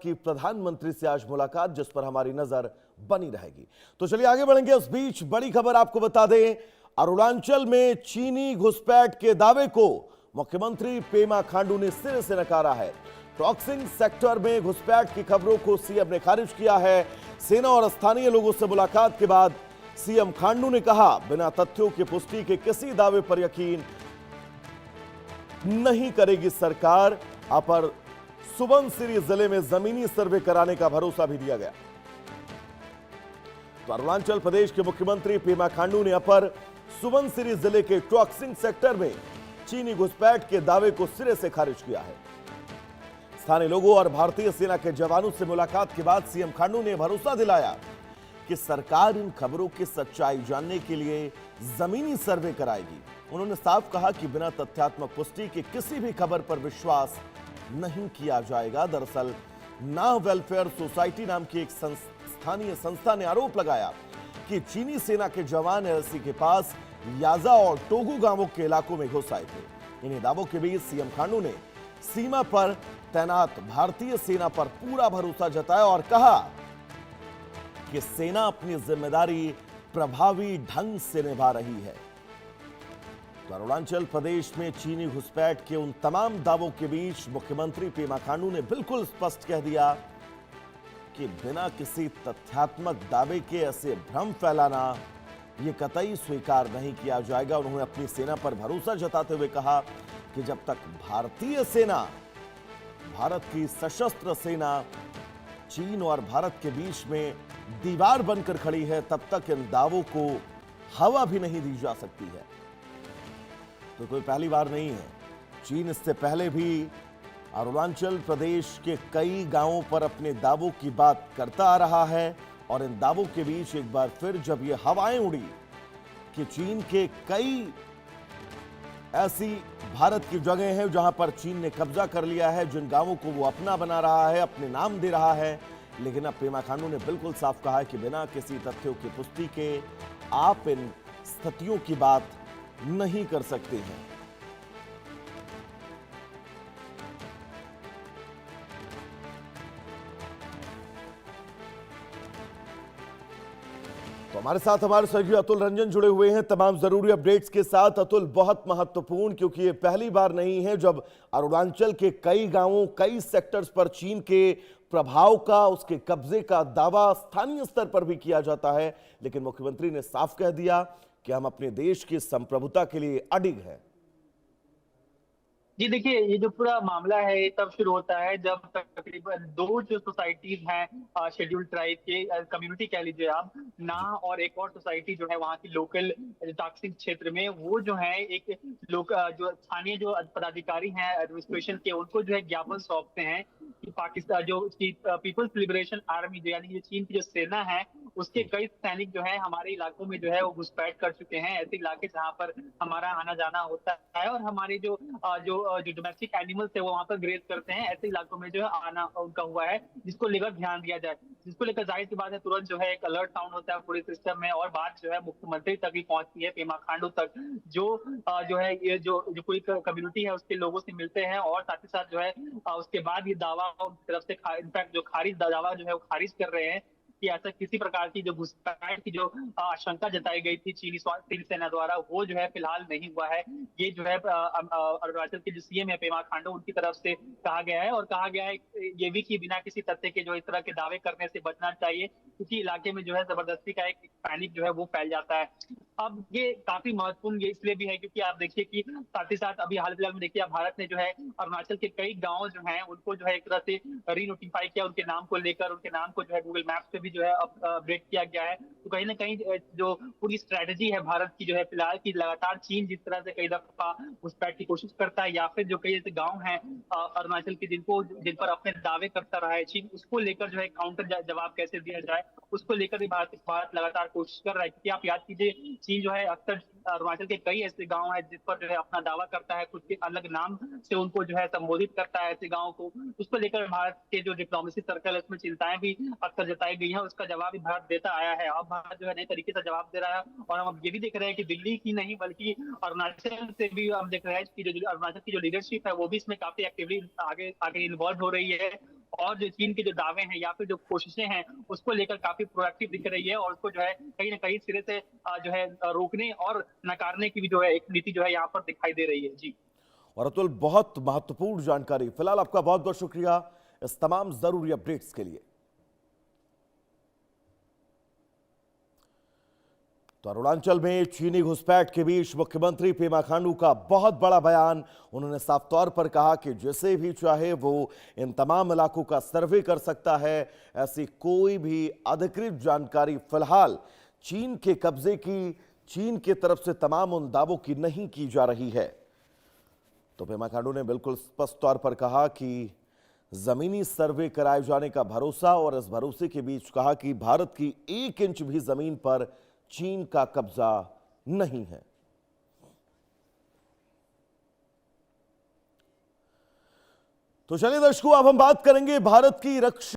की प्रधानमंत्री से आज मुलाकात, जिस पर हमारी नजर बनी रहेगी। तो चलिए आगे बढ़ेंगे। उस बीच बड़ी खबर आपको बता दें, अरुणाचल में चीनी घुसपैठ के दावे को मुख्यमंत्री पेमा खांडू ने सिरे से नकारा है। टॉक्सिंग सेक्टर में घुसपैठ की खबरों को सीएम ने खारिज किया है। सेना और स्थानीय लोगों से मुलाकात के बाद सीएम खांडू ने कहा, बिना तथ्यों की पुष्टि के किसी दावे पर यकीन नहीं करेगी सरकार। अपर सुबनसिरी जिले में जमीनी सर्वे कराने का भरोसा भी दिया गया। तो अरुणाचल प्रदेश के मुख्यमंत्री पेमा खांडू ने अपर सुबनसिरी जिले के टॉक्सिंग सेक्टर में चीनी घुसपैठ के दावे को सिरे से खारिज किया है। स्थानीय लोगों और भारतीय सेना के जवानों से मुलाकात के बाद सीएम खांडू ने भरोसा दिलाया कि सरकार इन खबरों की सच्चाई जानने के लिए जमीनी सर्वे कराएगी। उन्होंने साफ कहा कि बिना तथ्यात्मक पुष्टि के किसी भी खबर पर विश्वास नहीं किया जाएगा। दरअसल नाह वेलफेयर सोसाइटी नाम की एक स्थानीय संस्था ने आरोप लगाया कि चीनी सेना के जवान एलसी के पास याजा और टोगू गांवों के इलाकों में घुस आए थे। इन्हीं दावों के बीच सीएम खांडू ने सीमा पर तैनात भारतीय सेना पर पूरा भरोसा जताया और कहा कि सेना अपनी जिम्मेदारी प्रभावी ढंग से निभा रही है। तो अरुणाचल प्रदेश में चीनी घुसपैठ के उन तमाम दावों के बीच मुख्यमंत्री पेमा खांडू ने बिल्कुल स्पष्ट कह दिया कि बिना किसी तथ्यात्मक दावे के ऐसे भ्रम फैलाना यह कतई स्वीकार नहीं किया जाएगा। उन्होंने अपनी सेना पर भरोसा जताते हुए कहा कि जब तक भारतीय सेना, भारत की सशस्त्र सेना चीन और भारत के बीच में दीवार बनकर खड़ी है, तब तक इन दावों को हवा भी नहीं दी जा सकती है। तो कोई पहली बार नहीं है। चीन इससे पहले भी अरुणाचल प्रदेश के कई गांवों पर अपने दावों की बात करता आ रहा है और इन दावों के बीच एक बार फिर जब ये हवाएं उड़ी कि चीन के कई ऐसी भारत की जगह है जहां पर चीन ने कब्जा कर लिया है, जिन गांवों को वो अपना बना रहा है, अपने नाम दे रहा है। लेकिन अब पेमा खांडू ने बिल्कुल साफ कहा है कि बिना किसी तथ्यों की पुष्टि के आप इन स्थितियों की बात नहीं कर सकते हैं। तो हमारे साथ हमारे सहयोगी अतुल रंजन जुड़े हुए हैं तमाम जरूरी अपडेट्स के साथ। अतुल, बहुत महत्वपूर्ण, क्योंकि ये पहली बार नहीं है जब अरुणाचल के कई गांवों, कई सेक्टर्स पर चीन के प्रभाव का, उसके कब्जे का दावा स्थानीय स्तर पर भी किया जाता है। लेकिन मुख्यमंत्री ने साफ कह दिया कि हम अपने देश की संप्रभुता के लिए अडिग हैं। जी देखिए, ये जो पूरा मामला है ये तब शुरू होता है जब तकरीबन दो जो सोसाइटीज हैं शेड्यूल्ड ट्राइब के कम्युनिटी कह लीजिए आप, ना और एक और सोसाइटी जो है वहाँ की लोकल टॉक्सिक क्षेत्र में, वो जो है एक लोग जो स्थानीय जो पदाधिकारी हैं एडमिनिस्ट्रेशन के, उनको जो है ज्ञापन सौंपते हैं कि पाकिस्तान जो पीपल्स लिबरेशन आर्मी जो यानी जो चीन की जो सेना है उसके कई सैनिक जो है हमारे इलाकों में जो है वो घुसपैठ कर चुके हैं। ऐसे इलाके जहाँ पर हमारा आना जाना होता है और हमारे जो जो डोमेस्टिक एनिमल्स है वो वहाँ पर ग्रेज करते हैं, ऐसे इलाकों में जो है आना उनका हुआ है, जिसको लेकर ध्यान दिया जाए। जिसको लेकर जाहिर सी बात है तुरंत जो है एक अलर्ट साउंड होता है पूरे सिस्टम में और बात जो है मुख्यमंत्री तक भी पहुंचती है, पेमा खांडू तक, जो जो है ये जो पूरी कम्युनिटी है उसके लोगों से मिलते हैं और साथ ही साथ जो है उसके बाद ये दावा उनकी तरफ से इनफैक्ट जो खारिज दावा जो है वो खारिज कर रहे हैं कि ऐसा किसी प्रकार की जो घुसपैठ की जो आशंका जताई गई थी चीनी सेना द्वारा, वो जो है फिलहाल नहीं हुआ है। ये जो है अरुणाचल के जो सीएम है पेमा खांडू, उनकी तरफ से कहा गया है और कहा गया है ये भी कि बिना किसी तथ्य के जो इस तरह के दावे करने से बचना चाहिए, क्योंकि इलाके में जो है जबरदस्ती का एक पैनिक जो है वो फैल जाता है। अब ये काफी महत्वपूर्ण ये इसलिए भी है क्योंकि आप देखिए कि साथ ही साथ अभी हाल फिलहाल में देखिए भारत ने जो है अरुणाचल के कई गांव जो हैं उनको जो है एक तरह से रीनोटिफाई किया, उनके नाम को लेकर उनके नाम को जो है गूगल मैप्स पे भी जो है अपडेट किया गया है। तो कहीं ना कहीं जो पूरी स्ट्रेटेजी है भारत की जो है फिलहाल की, लगातार चीन जिस तरह से कई दफा घुसपैठ की कोशिश करता है या फिर जो कई ऐसे गाँव हैं अरुणाचल के जिन पर अपने दावे करता रहा है चीन, उसको लेकर जो है काउंटर जवाब कैसे दिया जाए उसको लेकर भी भारत लगातार कोशिश कर रहा है। क्योंकि आप याद कीजिए चीन जो है अक्सर अरुणाचल के कई ऐसे गांव हैं जिस पर जो है अपना दावा करता है, कुछ के अलग नाम से उनको जो है संबोधित करता है ऐसे गांवों को। उसको लेकर भारत के जो डिप्लोमेसी सर्कल है उसमें चिंताएं भी अक्सर जताई गई हैं, उसका जवाब भी भारत देता आया है। अब भारत जो है नए तरीके से जवाब दे रहा है और हम अब ये भी देख रहे हैं कि दिल्ली की नहीं बल्कि अरुणाचल से भी हम देख रहे हैं कि जो अरुणाचल की जो लीडरशिप है वो भी इसमें काफी एक्टिवली आगे आगे इन्वॉल्व हो रही है और जो चीन के जो दावे हैं या फिर जो कोशिशें हैं उसको लेकर काफी प्रोएक्टिव दिख रही है, और उसको जो है कहीं ना कहीं सिरे से जो है रोकने और नकारने की भी जो है एक नीति जो है यहाँ पर दिखाई दे रही है। जी। और अतुल, बहुत महत्वपूर्ण जानकारी। फिलहाल आपका बहुत बहुत शुक्रिया इस तमाम जरूरी अपडेट्स के लिए। तो अरुणाचल में चीनी घुसपैठ के बीच मुख्यमंत्री पेमा खांडू का बहुत बड़ा बयान। उन्होंने साफ तौर पर कहा कि जिसे भी चाहे वो इन तमाम इलाकों का सर्वे कर सकता है। ऐसी कोई भी अधिकृत जानकारी फिलहाल चीन के कब्जे की, चीन की तरफ से तमाम उन दावों की नहीं की जा रही है। तो पेमा खांडू ने बिल्कुल स्पष्ट तौर पर कहा कि जमीनी सर्वे कराए जाने का भरोसा, और इस भरोसे के बीच कहा कि भारत की 1 इंच भी जमीन पर चीन का कब्जा नहीं है। तो चलिए दर्शकों, अब हम बात करेंगे भारत की रक्षा